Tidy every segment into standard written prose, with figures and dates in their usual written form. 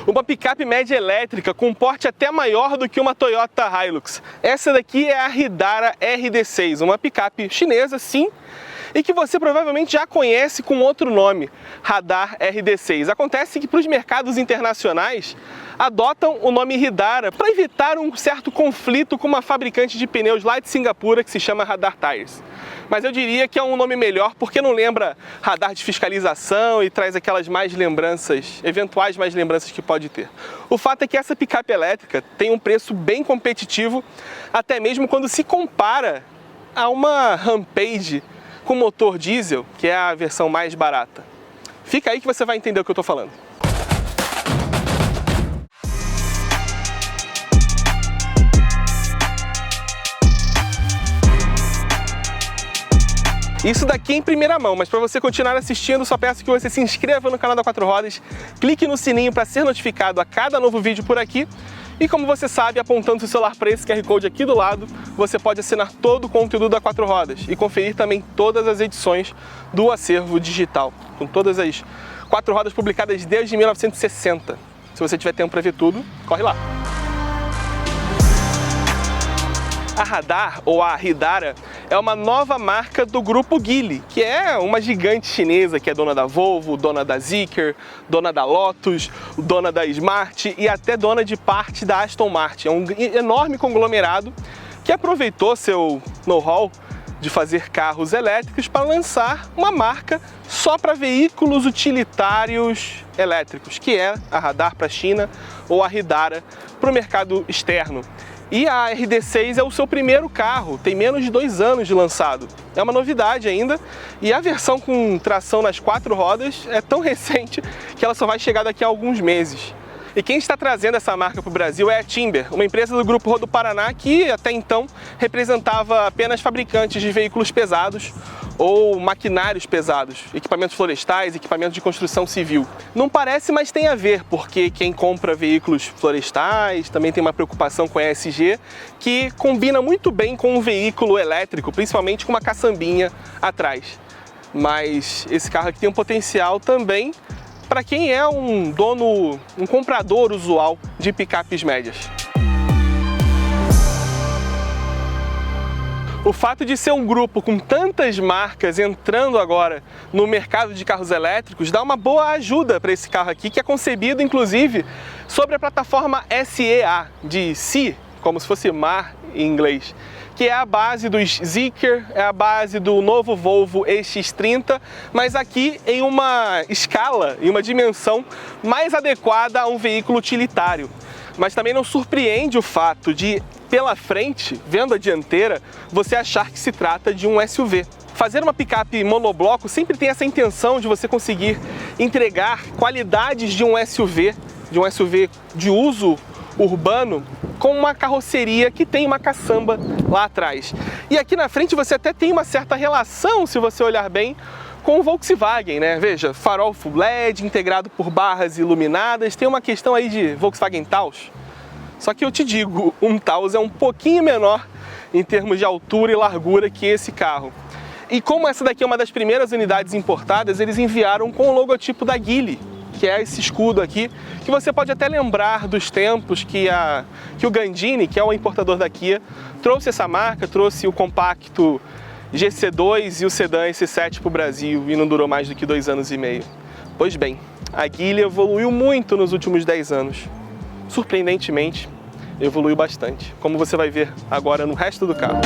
Uma picape média elétrica com porte até maior do que uma Toyota Hilux. Essa daqui é a Hidara RD6, uma picape chinesa, sim, e que você provavelmente já conhece com outro nome, Hadar RD6. Acontece que para os mercados internacionais adotam o nome Hidara para evitar um certo conflito com uma fabricante de pneus lá de Singapura que se chama Hadar Tires. Mas eu diria que é um nome melhor porque não lembra radar de fiscalização e traz aquelas eventuais mais lembranças que pode ter. O fato é que essa picape elétrica tem um preço bem competitivo, até mesmo quando se compara a uma Rampage com motor diesel, que é a versão mais barata. Fica aí que você vai entender o que eu estou falando. Isso daqui é em primeira mão, mas para você continuar assistindo, só peço que você se inscreva no canal da Quatro Rodas, clique no sininho para ser notificado a cada novo vídeo por aqui. E como você sabe, apontando seu celular para esse QR Code aqui do lado, você pode assinar todo o conteúdo da Quatro Rodas e conferir também todas as edições do acervo digital, com todas as Quatro Rodas publicadas desde 1960. Se você tiver tempo para ver tudo, corre lá! A Hadar, ou a Hidara, é uma nova marca do grupo Geely, que é uma gigante chinesa que é dona da Volvo, dona da Zeekr, dona da Lotus, dona da Smart e até dona de parte da Aston Martin. É um enorme conglomerado que aproveitou seu know-how de fazer carros elétricos para lançar uma marca só para veículos utilitários elétricos, que é a Hadar para a China ou a Hidara para o mercado externo. E a RD6 é o seu primeiro carro, tem menos de 2 anos de lançado. É uma novidade ainda, e a versão com tração nas 4 rodas é tão recente que ela só vai chegar daqui a alguns meses. E quem está trazendo essa marca para o Brasil é a Timber, uma empresa do Grupo Rodo Paraná que até então representava apenas fabricantes de veículos pesados ou maquinários pesados, equipamentos florestais, equipamentos de construção civil. Não parece, mas tem a ver, porque quem compra veículos florestais também tem uma preocupação com a ESG, que combina muito bem com um veículo elétrico, principalmente com uma caçambinha atrás. Mas esse carro aqui tem um potencial também para quem é um comprador usual de picapes médias. O fato de ser um grupo com tantas marcas entrando agora no mercado de carros elétricos dá uma boa ajuda para esse carro aqui, que é concebido inclusive sobre a plataforma SEA, de Sea, como se fosse mar em inglês, que é a base dos Zeekr, é a base do novo Volvo EX30, mas aqui em uma escala, em uma dimensão mais adequada a um veículo utilitário. Mas também não surpreende o fato de, pela frente, vendo a dianteira, você achar que se trata de um SUV. Fazer uma picape monobloco sempre tem essa intenção de você conseguir entregar qualidades de um SUV de uso urbano, com uma carroceria que tem uma caçamba lá atrás. E aqui na frente você até tem uma certa relação, se você olhar bem, com o Volkswagen, né? Veja, farol full LED, integrado por barras iluminadas, tem uma questão aí de Volkswagen Taos. Só que eu te digo, um Taos é um pouquinho menor em termos de altura e largura que esse carro. E como essa daqui é uma das primeiras unidades importadas, eles enviaram com o logotipo da Geely, que é esse escudo aqui, que você pode até lembrar dos tempos que o Gandini, que é o importador da Kia, trouxe essa marca, trouxe o compacto GC2 e o sedã EC7 para o Brasil e não durou mais do que 2 anos e meio. Pois bem, a Geely evoluiu muito nos últimos 10 anos. Surpreendentemente, evoluiu bastante, como você vai ver agora no resto do carro.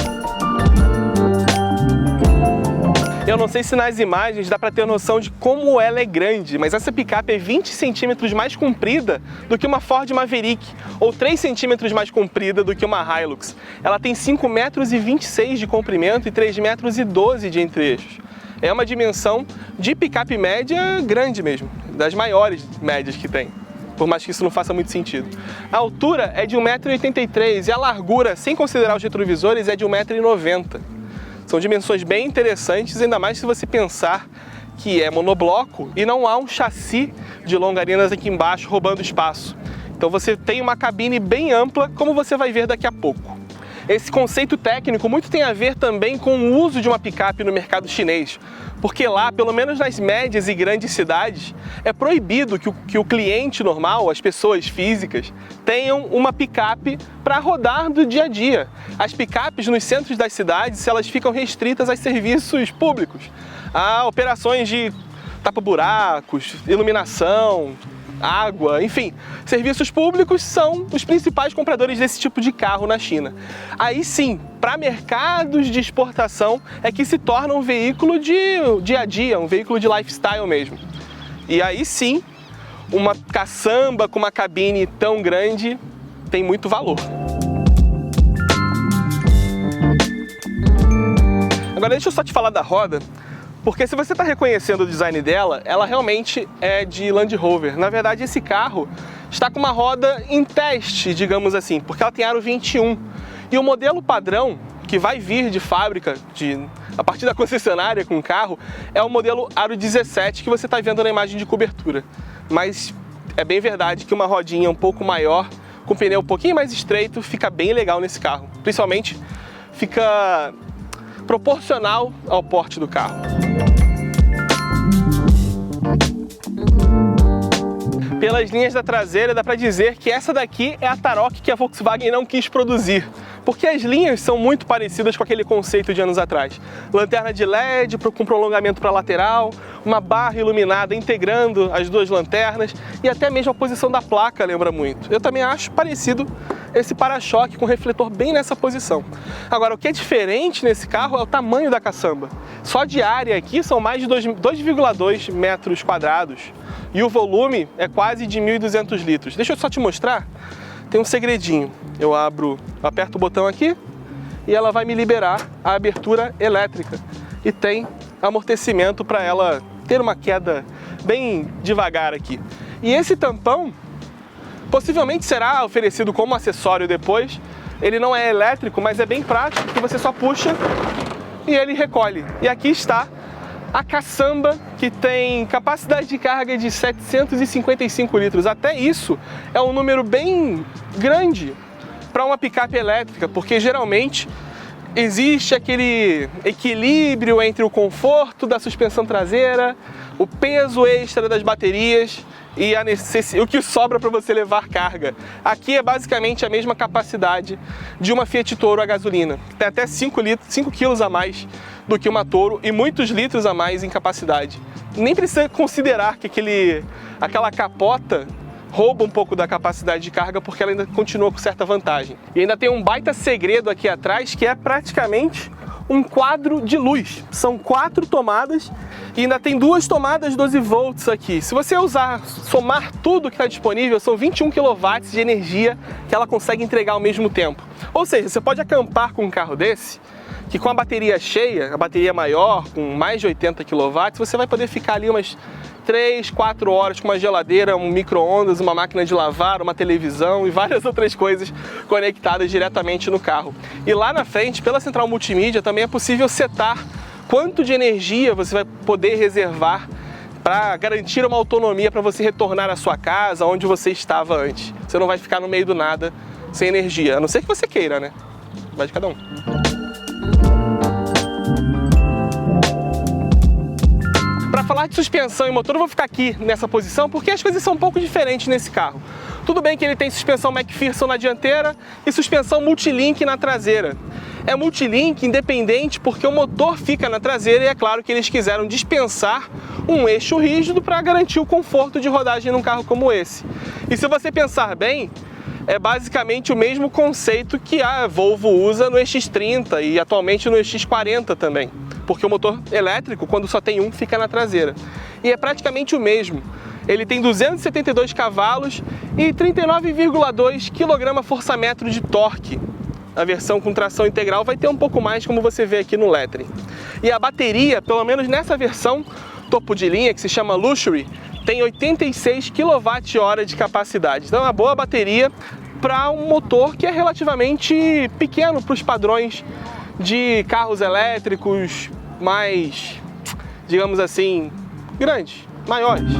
Eu não sei se nas imagens dá para ter noção de como ela é grande, mas essa picape é 20 centímetros mais comprida do que uma Ford Maverick, ou 3 centímetros mais comprida do que uma Hilux. Ela tem 5,26 m de comprimento e 3,12 m de entre-eixos. É uma dimensão de picape média grande mesmo, das maiores médias que tem, por mais que isso não faça muito sentido. A altura é de 1,83 m e a largura, sem considerar os retrovisores, é de 1,90 m. São dimensões bem interessantes, ainda mais se você pensar que é monobloco e não há um chassi de longarinas aqui embaixo roubando espaço. Então você tem uma cabine bem ampla, como você vai ver daqui a pouco. Esse conceito técnico muito tem a ver também com o uso de uma picape no mercado chinês, porque lá, pelo menos nas médias e grandes cidades, é proibido que o cliente normal, as pessoas físicas, tenham uma picape para rodar do dia a dia. As picapes nos centros das cidades, elas ficam restritas a serviços públicos, a operações de tapa-buracos, iluminação, água, enfim, serviços públicos são os principais compradores desse tipo de carro na China. Aí sim, para mercados de exportação é que se torna um veículo de dia a dia, um veículo de lifestyle mesmo. E aí sim, uma caçamba com uma cabine tão grande tem muito valor. Agora deixa eu só te falar da roda, porque se você está reconhecendo o design dela, ela realmente é de Land Rover. Na verdade, esse carro está com uma roda em teste, digamos assim, porque ela tem aro 21. E o modelo padrão, que vai vir de fábrica, a partir da concessionária com o carro, é o modelo aro 17 que você está vendo na imagem de cobertura. Mas é bem verdade que uma rodinha um pouco maior, com pneu um pouquinho mais estreito, fica bem legal nesse carro. Principalmente, fica proporcional ao porte do carro. Pelas linhas da traseira dá para dizer que essa daqui é a Tarok que a Volkswagen não quis produzir, porque as linhas são muito parecidas com aquele conceito de anos atrás. Lanterna de LED com prolongamento para a lateral, uma barra iluminada integrando as duas lanternas e até mesmo a posição da placa lembra muito. Eu também acho parecido esse para-choque com refletor bem nessa posição. Agora, o que é diferente nesse carro é o tamanho da caçamba. Só de área aqui são mais de 2,2 metros quadrados e o volume é quase de 1.200 litros. Deixa eu só te mostrar, tem um segredinho. Eu aperto o botão aqui e ela vai me liberar a abertura elétrica e tem amortecimento para ela ter uma queda bem devagar aqui. E esse tampão possivelmente será oferecido como acessório depois. Ele não é elétrico, mas é bem prático, porque você só puxa e ele recolhe. E aqui está a caçamba, que tem capacidade de carga de 755 litros. Até isso é um número bem grande para uma picape elétrica, porque geralmente existe aquele equilíbrio entre o conforto da suspensão traseira, o peso extra das baterias e o que sobra para você levar carga. Aqui é basicamente a mesma capacidade de uma Fiat Toro a gasolina. Tem até 5 quilos a mais do que uma Toro e muitos litros a mais em capacidade. Nem precisa considerar que aquela capota rouba um pouco da capacidade de carga, porque ela ainda continua com certa vantagem. E ainda tem um baita segredo aqui atrás, que é praticamente um quadro de luz. São 4 tomadas e ainda tem 2 tomadas 12 volts aqui. Se você somar tudo que está disponível, são 21 kW de energia que ela consegue entregar ao mesmo tempo. Ou seja, você pode acampar com um carro desse, que com a bateria cheia, a bateria maior, com mais de 80 kW, você vai poder ficar ali umas 3, 4 horas com uma geladeira, um micro-ondas, uma máquina de lavar, uma televisão e várias outras coisas conectadas diretamente no carro. E lá na frente, pela central multimídia, também é possível setar quanto de energia você vai poder reservar para garantir uma autonomia para você retornar à sua casa, onde você estava antes. Você não vai ficar no meio do nada sem energia, a não ser que você queira, né? Vai de cada um. Para falar de suspensão e motor, eu vou ficar aqui nessa posição porque as coisas são um pouco diferentes nesse carro. Tudo bem que ele tem suspensão McPherson na dianteira e suspensão multilink na traseira. É multilink independente porque o motor fica na traseira e é claro que eles quiseram dispensar um eixo rígido para garantir o conforto de rodagem num carro como esse. E se você pensar bem, é basicamente o mesmo conceito que a Volvo usa no EX30 e atualmente no EX40 também. Porque o motor elétrico, quando só tem um, fica na traseira. E é praticamente o mesmo. Ele tem 272 cavalos e 39,2 kgfm de torque. A versão com tração integral vai ter um pouco mais, como você vê aqui no lettering. E a bateria, pelo menos nessa versão topo de linha, que se chama Luxury, tem 86 kWh de capacidade. Então é uma boa bateria para um motor que é relativamente pequeno para os padrões de carros elétricos mais, digamos assim, grandes, maiores.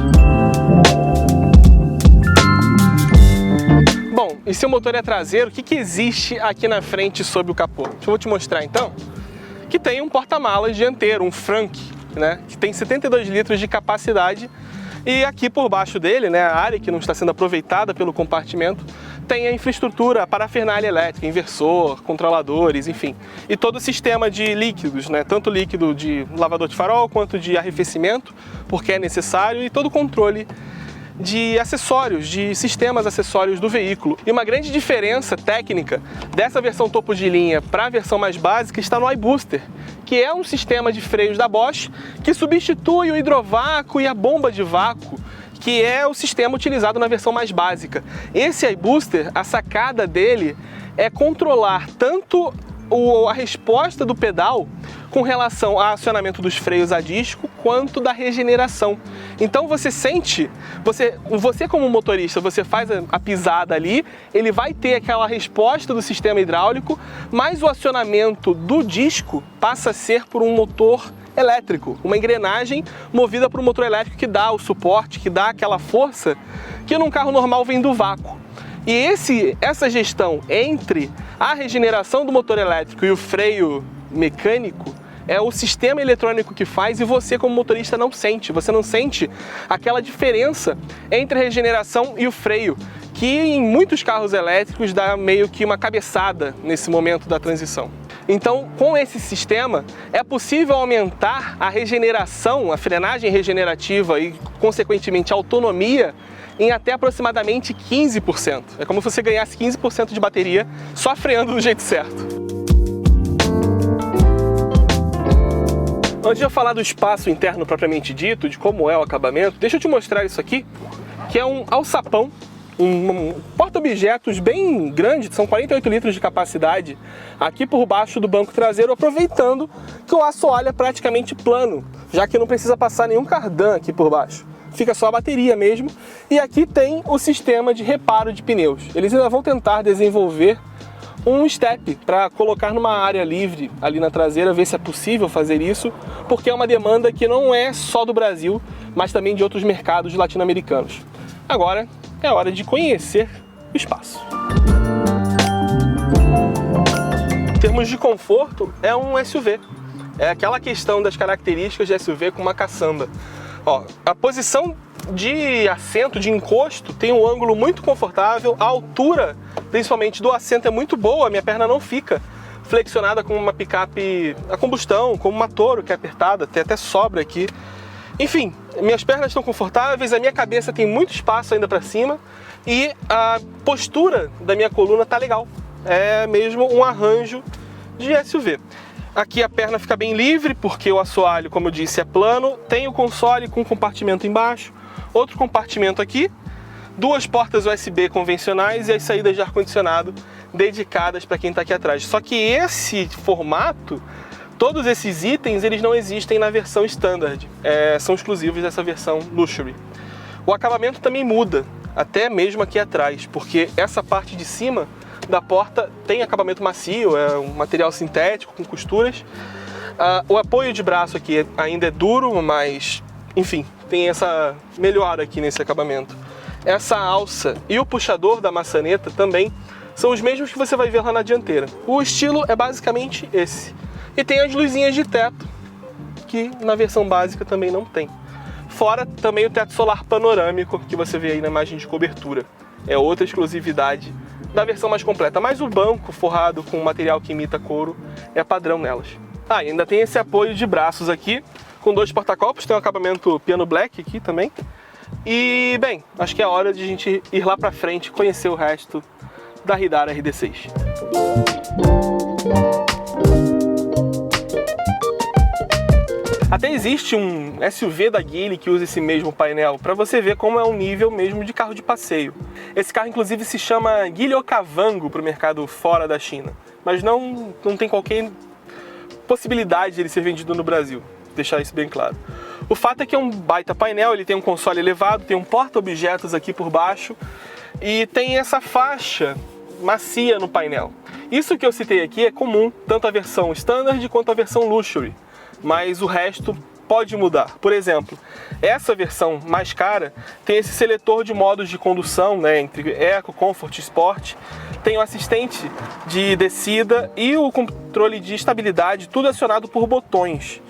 Bom, e se o motor é traseiro, o que existe aqui na frente sob o capô? Eu vou te mostrar então, que tem um porta-malas dianteiro, um Frank, né, que tem 72 litros de capacidade, e aqui por baixo dele, né, a área que não está sendo aproveitada pelo compartimento, tem a infraestrutura, a parafernália elétrica, inversor, controladores, enfim, e todo o sistema de líquidos, né, tanto líquido de lavador de farol quanto de arrefecimento, porque é necessário, e todo o controle de acessórios, de sistemas acessórios do veículo. E uma grande diferença técnica dessa versão topo de linha para a versão mais básica está no iBooster, que é um sistema de freios da Bosch que substitui o hidrovácuo e a bomba de vácuo, que é o sistema utilizado na versão mais básica. Esse iBooster, a sacada dele é controlar tanto a resposta do pedal com relação ao acionamento dos freios a disco quanto da regeneração. Então você sente, você como motorista, você faz a pisada ali, ele vai ter aquela resposta do sistema hidráulico, mas o acionamento do disco passa a ser por um motor elétrico, uma engrenagem movida por um motor elétrico que dá o suporte, que dá aquela força que num carro normal vem do vácuo. E essa gestão entre a regeneração do motor elétrico e o freio mecânico é o sistema eletrônico que faz, e você como motorista não sente. Você não sente aquela diferença entre a regeneração e o freio, que em muitos carros elétricos dá meio que uma cabeçada nesse momento da transição. Então, com esse sistema, é possível aumentar a regeneração, a frenagem regenerativa e, consequentemente, a autonomia em até aproximadamente 15%. É como se você ganhasse 15% de bateria só freando do jeito certo. Antes de eu falar do espaço interno propriamente dito, de como é o acabamento, deixa eu te mostrar isso aqui, que é um alçapão, um porta-objetos bem grande, são 48 litros de capacidade, aqui por baixo do banco traseiro, aproveitando que o assoalho é praticamente plano, já que não precisa passar nenhum cardan aqui por baixo. Fica só a bateria mesmo, e aqui tem o sistema de reparo de pneus. Eles ainda vão tentar desenvolver um step para colocar numa área livre ali na traseira, ver se é possível fazer isso, porque é uma demanda que não é só do Brasil, mas também de outros mercados latino-americanos. Agora é hora de conhecer o espaço. Em termos de conforto, é um SUV. É aquela questão das características de SUV com uma caçamba. Ó, a posição de assento, de encosto, tem um ângulo muito confortável, a altura, principalmente do assento, é muito boa, a minha perna não fica flexionada como uma picape a combustão, como uma Toro que é apertada, tem até sobra aqui. Enfim, minhas pernas estão confortáveis, a minha cabeça tem muito espaço ainda para cima e a postura da minha coluna tá legal. É mesmo um arranjo de SUV. Aqui a perna fica bem livre, porque o assoalho, como eu disse, é plano. Tem o console com compartimento embaixo, outro compartimento aqui, duas portas USB convencionais e as saídas de ar-condicionado dedicadas para quem está aqui atrás. Só que esse formato, todos esses itens, eles não existem na versão Standard, são exclusivos dessa versão Luxury. O acabamento também muda, até mesmo aqui atrás, porque essa parte de cima da porta tem acabamento macio, é um material sintético com costuras. O apoio de braço aqui ainda é duro, mas enfim, tem essa melhora aqui nesse acabamento. Essa alça e o puxador da maçaneta também são os mesmos que você vai ver lá na dianteira. O estilo é basicamente esse. E tem as luzinhas de teto, que na versão básica também não tem. Fora também o teto solar panorâmico, que você vê aí na imagem de cobertura. É outra exclusividade da versão mais completa, mas o banco forrado com material que imita couro é padrão nelas. Ah, e ainda tem esse apoio de braços aqui, com dois porta-copos, tem um acabamento piano black aqui também. E, bem, acho que é hora de a gente ir lá pra frente e conhecer o resto da Hidara RD6. Até existe um SUV da Geely que usa esse mesmo painel, para você ver como é um nível mesmo de carro de passeio. Esse carro inclusive se chama Geely Okavango para o mercado fora da China, mas não tem qualquer possibilidade de ele ser vendido no Brasil, deixar isso bem claro. O fato é que é um baita painel, ele tem um console elevado, tem um porta-objetos aqui por baixo e tem essa faixa macia no painel. Isso que eu citei aqui é comum, tanto a versão Standard quanto a versão Luxury. Mas o resto pode mudar. Por exemplo, essa versão mais cara tem esse seletor de modos de condução, né, entre Eco, Comfort e Sport. Tem o assistente de descida e o controle de estabilidade, tudo acionado por botões.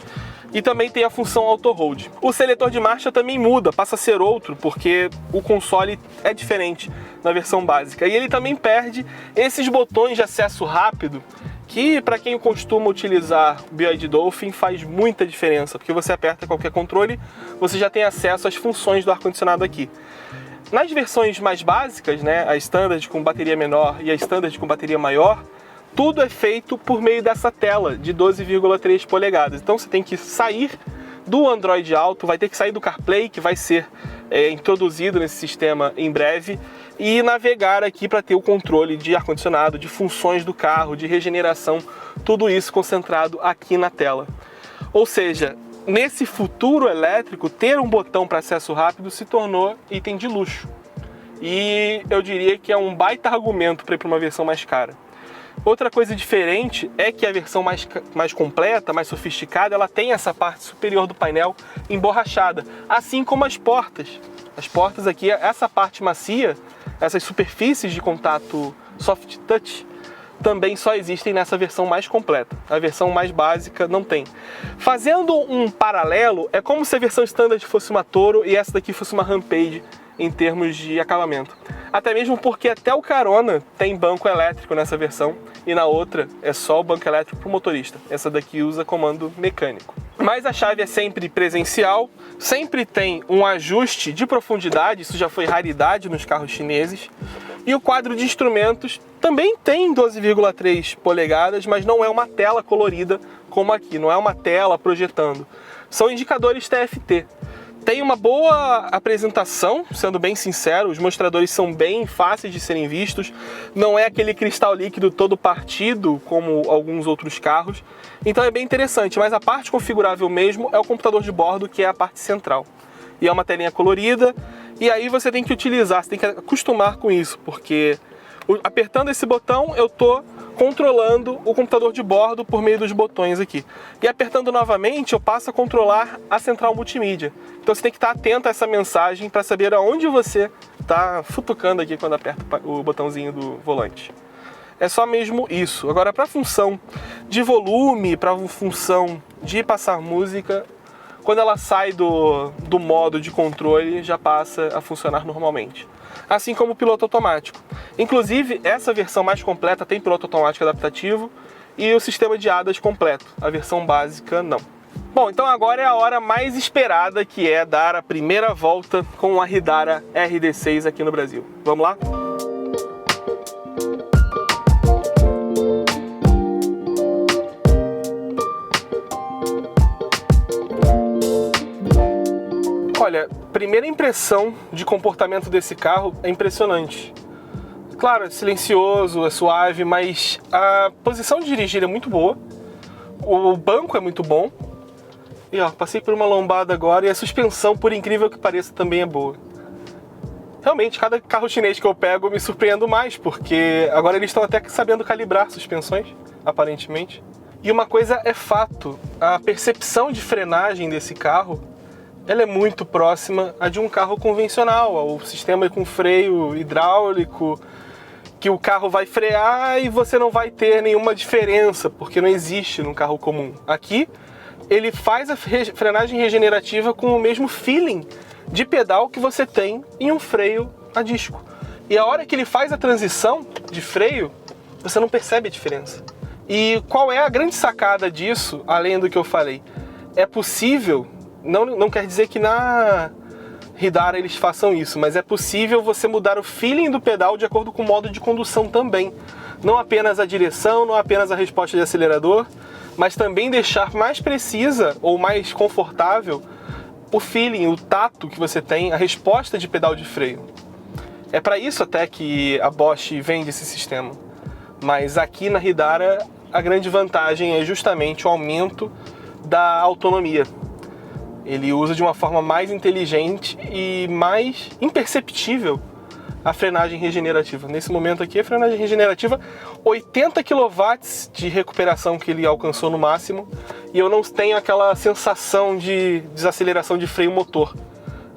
E também tem a função Auto Hold. O seletor de marcha também muda, passa a ser outro, porque o console é diferente na versão básica. E ele também perde esses botões de acesso rápido, que para quem costuma utilizar o BYD Dolphin faz muita diferença, porque você aperta qualquer controle, você já tem acesso às funções do ar-condicionado aqui. Nas versões mais básicas, né, a Standard com bateria menor e a Standard com bateria maior, tudo é feito por meio dessa tela de 12,3 polegadas. Então você tem que sair do Android Auto, vai ter que sair do CarPlay, que vai ser introduzido nesse sistema em breve, e navegar aqui para ter o controle de ar-condicionado, de funções do carro, de regeneração, tudo isso concentrado aqui na tela. Ou seja, nesse futuro elétrico, ter um botão para acesso rápido se tornou item de luxo. E eu diria que é um baita argumento para ir para uma versão mais cara. Outra coisa diferente é que a versão mais completa, mais sofisticada, ela tem essa parte superior do painel emborrachada, assim como as portas. As portas aqui, essa parte macia, essas superfícies de contato soft touch, também só existem nessa versão mais completa. A versão mais básica não tem. Fazendo um paralelo, é como se a versão Standard fosse uma Toro e essa daqui fosse uma Rampage em termos de acabamento. Até mesmo porque até o Carona tem banco elétrico nessa versão e na outra é só o banco elétrico para o motorista. Essa daqui usa comando mecânico. Mas a chave é sempre presencial, sempre tem um ajuste de profundidade, isso já foi raridade nos carros chineses. E o quadro de instrumentos também tem 12,3 polegadas, mas não é uma tela colorida como aqui, não é uma tela projetando. São indicadores TFT. Tem uma boa apresentação, sendo bem sincero, os mostradores são bem fáceis de serem vistos, não é aquele cristal líquido todo partido como alguns outros carros, então é bem interessante, mas a parte configurável mesmo é o computador de bordo, que é a parte central. E é uma telinha colorida, e aí você tem que utilizar, você tem que acostumar com isso, porque apertando esse botão eu estou controlando o computador de bordo por meio dos botões aqui. E apertando novamente eu passo a controlar a central multimídia. Então você tem que estar atento a essa mensagem para saber aonde você está futucando aqui quando aperta o botãozinho do volante. É só mesmo isso. Agora, para a função de volume, para a função de passar música, quando ela sai do modo de controle, já passa a funcionar normalmente. Assim como o piloto automático. Inclusive, essa versão mais completa tem piloto automático adaptativo e o sistema de ADAS completo. A versão básica, não. Bom, então agora é a hora mais esperada, que é dar a primeira volta com a Hidara RD6 aqui no Brasil. Vamos lá? Olha, primeira impressão de comportamento desse carro é impressionante. Claro, é silencioso, é suave, mas a posição de dirigir é muito boa, o banco é muito bom, e ó, passei por uma lombada agora e a suspensão, por incrível que pareça, também é boa. Realmente, cada carro chinês que eu pego eu me surpreendo mais, porque agora eles estão até sabendo calibrar suspensões, aparentemente. E uma coisa é fato, a percepção de frenagem desse carro, ela é muito próxima a de um carro convencional, ao sistema com freio hidráulico, que o carro vai frear e você não vai ter nenhuma diferença, porque não existe num carro comum. Aqui, ele faz a frenagem regenerativa com o mesmo feeling de pedal que você tem em um freio a disco. E a hora que ele faz a transição de freio, você não percebe a diferença. E qual é a grande sacada disso, além do que eu falei? É possível, não quer dizer que na Hidara eles façam isso, mas é possível você mudar o feeling do pedal de acordo com o modo de condução também. Não apenas a direção, não apenas a resposta de acelerador, mas também deixar mais precisa ou mais confortável o feeling, o tato que você tem, a resposta de pedal de freio. É para isso até que a Bosch vende esse sistema. Mas aqui na Hidara a grande vantagem é justamente o aumento da autonomia. Ele usa de uma forma mais inteligente e mais imperceptível a frenagem regenerativa. Nesse momento aqui, a frenagem regenerativa, 80 kW de recuperação que ele alcançou no máximo, e eu não tenho aquela sensação de desaceleração de freio motor,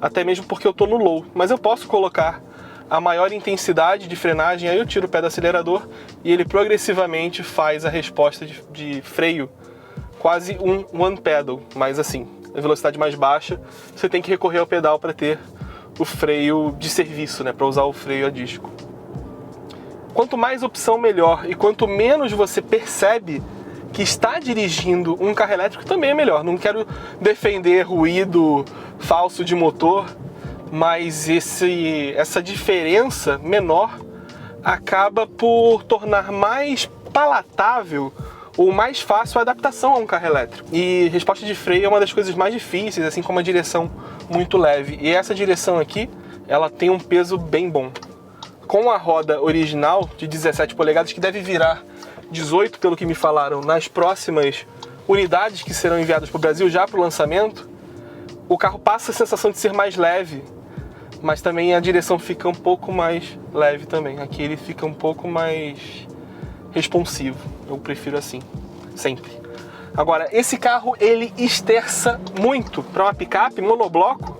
até mesmo porque eu estou no low, mas eu posso colocar a maior intensidade de frenagem, aí eu tiro o pé do acelerador e ele progressivamente faz a resposta de freio, quase um one pedal, mas assim, a velocidade mais baixa, você tem que recorrer ao pedal para ter o freio de serviço, né, para usar o freio a disco. Quanto mais opção, melhor, e quanto menos você percebe que está dirigindo um carro elétrico, também é melhor. Não quero defender ruído falso de motor, mas essa diferença menor acaba por tornar mais palatável ou mais fácil a adaptação a um carro elétrico. E resposta de freio é uma das coisas mais difíceis, assim como a direção muito leve. E essa direção aqui, ela tem um peso bem bom. Com a roda original de 17 polegadas, que deve virar 18, pelo que me falaram, nas próximas unidades que serão enviadas para o Brasil, já para o lançamento, o carro passa a sensação de ser mais leve, mas também a direção fica um pouco mais leve também. Aqui ele fica um pouco mais responsivo, eu prefiro assim, sempre. Agora, esse carro, ele esterça muito para uma picape monobloco,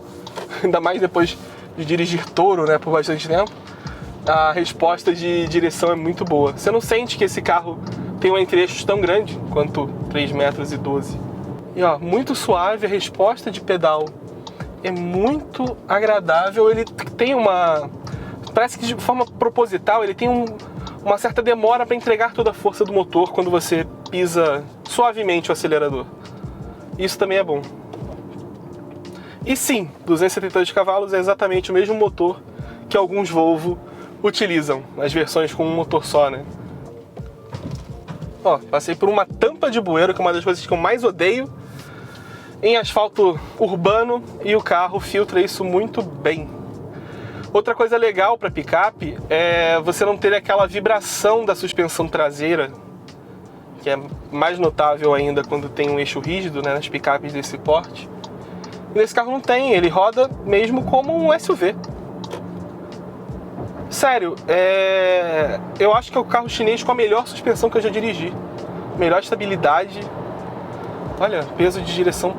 ainda mais depois de dirigir Toro, né, por bastante tempo. A resposta de direção é muito boa. Você não sente que esse carro tem um entre-eixos tão grande quanto 3,12 metros. E ó, muito suave, a resposta de pedal é muito agradável. Ele tem parece que de forma proposital, ele tem uma certa demora para entregar toda a força do motor quando você pisa suavemente o acelerador. Isso também é bom. E sim, 272 cavalos é exatamente o mesmo motor que alguns Volvo utilizam, as versões com um motor só, né? Ó, passei por uma tampa de bueiro, que é uma das coisas que eu mais odeio em asfalto urbano, e o carro filtra isso muito bem. Outra coisa legal para picape é você não ter aquela vibração da suspensão traseira, que é mais notável ainda quando tem um eixo rígido, né, nas picapes desse porte. E nesse carro não tem, ele roda mesmo como um SUV. Sério, eu acho que é o carro chinês com a melhor suspensão que eu já dirigi. Melhor estabilidade. Olha, peso de direção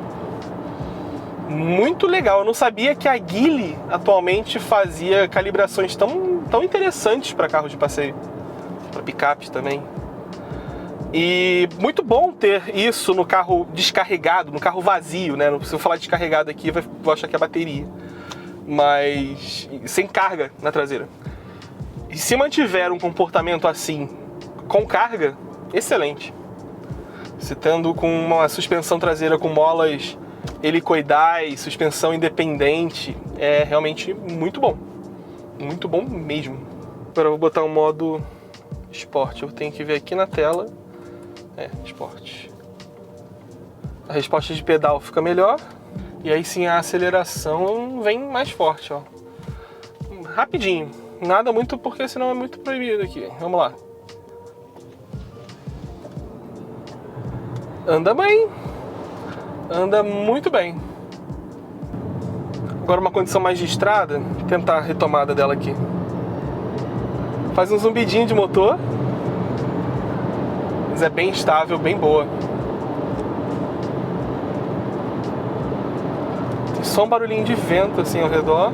muito legal. Eu não sabia que a Geely atualmente fazia calibrações tão interessantes para carros de passeio, para picapes também. E muito bom ter isso no carro descarregado, no carro vazio, né? Se eu falar descarregado aqui, vou achar que é bateria, mas sem carga na traseira. E se mantiver um comportamento assim com carga, excelente. Se tendo com uma suspensão traseira com molas helicoidais, suspensão independente, é realmente muito bom mesmo. Agora eu vou botar o modo esporte, eu tenho que ver aqui na tela, esporte. A resposta de pedal fica melhor, e aí sim a aceleração vem mais forte, ó. Rapidinho, nada muito, porque senão é muito proibido aqui. Vamos lá. Anda bem. Anda muito bem. Agora uma condição mais de estrada, vou tentar a retomada dela aqui. Faz um zumbidinho de motor, mas é bem estável, bem boa. Tem só um barulhinho de vento assim ao redor,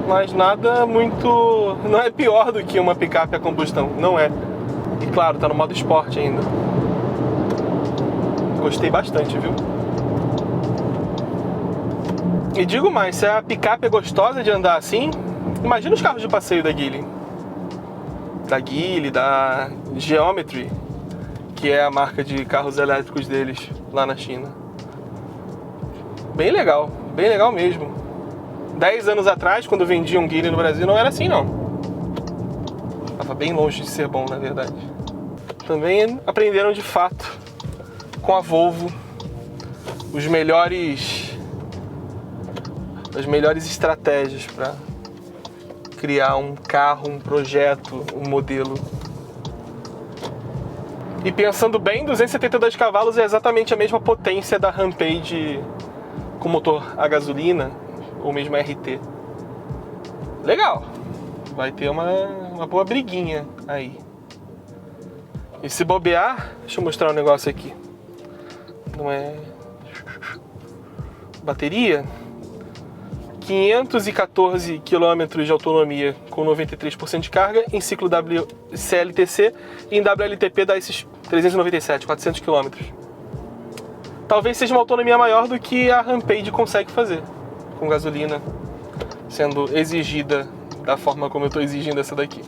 mas nada muito... não é pior do que uma picape a combustão, não é. E claro, tá no modo esporte ainda. Gostei bastante, viu? E digo mais, se a picape é gostosa de andar assim, imagina os carros de passeio da Geely. Da Geometry, que é a marca de carros elétricos deles lá na China. Bem legal mesmo. 10 anos atrás, quando vendiam um Geely no Brasil, não era assim não. Tava bem longe de ser bom, na verdade. Também aprenderam de fato com a Volvo as melhores estratégias para criar um carro, um projeto, um modelo. E pensando bem, 272 cavalos é exatamente a mesma potência da Rampage com motor a gasolina ou mesmo RT. Legal! vai ter uma boa briguinha aí. E se bobear, deixa eu mostrar um negócio aqui. Não é... Bateria, 514 km de autonomia com 93% de carga em ciclo CLTC e em WLTP dá esses 397, 400 km. Talvez seja uma autonomia maior do que a Rampage consegue fazer com gasolina, sendo exigida da forma como eu estou exigindo essa daqui.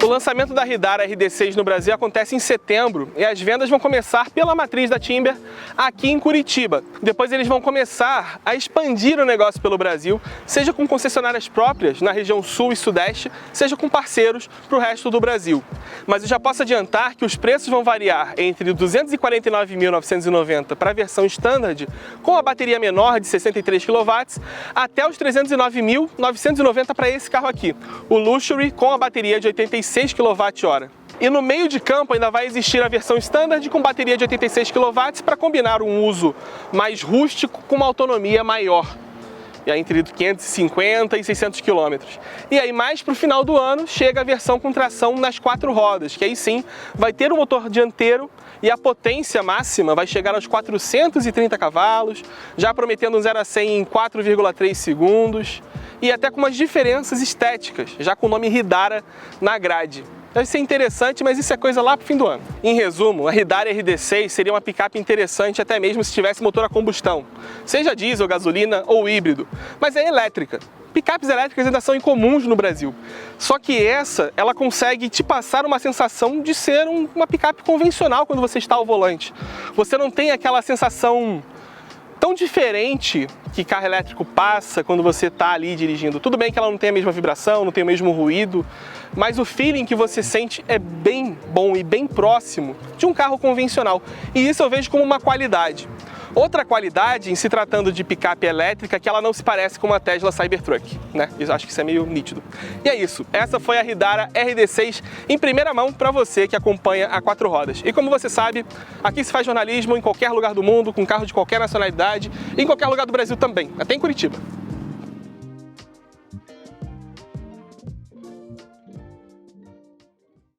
O lançamento da Hydara RD6 no Brasil acontece em setembro e as vendas vão começar pela matriz da Timber aqui em Curitiba. Depois eles vão começar a expandir o negócio pelo Brasil, seja com concessionárias próprias na região sul e sudeste, seja com parceiros para o resto do Brasil. Mas eu já posso adiantar que os preços vão variar entre 249.990 para a versão standard com a bateria menor de 63 kW até os 309.990 para esse carro aqui, o Luxury com a bateria de 86 kWh. E no meio de campo ainda vai existir a versão standard com bateria de 86 kW para combinar um uso mais rústico com uma autonomia maior, e aí entre 550 e 600 km. E aí mais para o final do ano chega a versão com tração nas 4 rodas, que aí sim vai ter um motor dianteiro e a potência máxima vai chegar aos 430 cavalos, já prometendo um 0 a 100 em 4,3 segundos, e até com umas diferenças estéticas, já com o nome Hydara na grade. Deve ser interessante, mas isso é coisa lá pro fim do ano. Em resumo, a Hydara RD6 seria uma picape interessante até mesmo se tivesse motor a combustão, seja diesel, gasolina ou híbrido, mas é elétrica. Picapes elétricas ainda são incomuns no Brasil, só que ela consegue te passar uma sensação de ser uma picape convencional quando você está ao volante. Você não tem aquela sensação tão diferente que carro elétrico passa quando você está ali dirigindo. Tudo bem que ela não tem a mesma vibração, não tem o mesmo ruído, mas o feeling que você sente é bem bom e bem próximo de um carro convencional. E isso eu vejo como uma qualidade. Outra qualidade, em se tratando de picape elétrica, é que ela não se parece com uma Tesla Cybertruck, né? Eu acho que isso é meio nítido. E é isso. Essa foi a Hydara RD6 em primeira mão para você que acompanha a 4 rodas. E como você sabe, aqui se faz jornalismo em qualquer lugar do mundo, com carro de qualquer nacionalidade, e em qualquer lugar do Brasil também, até em Curitiba.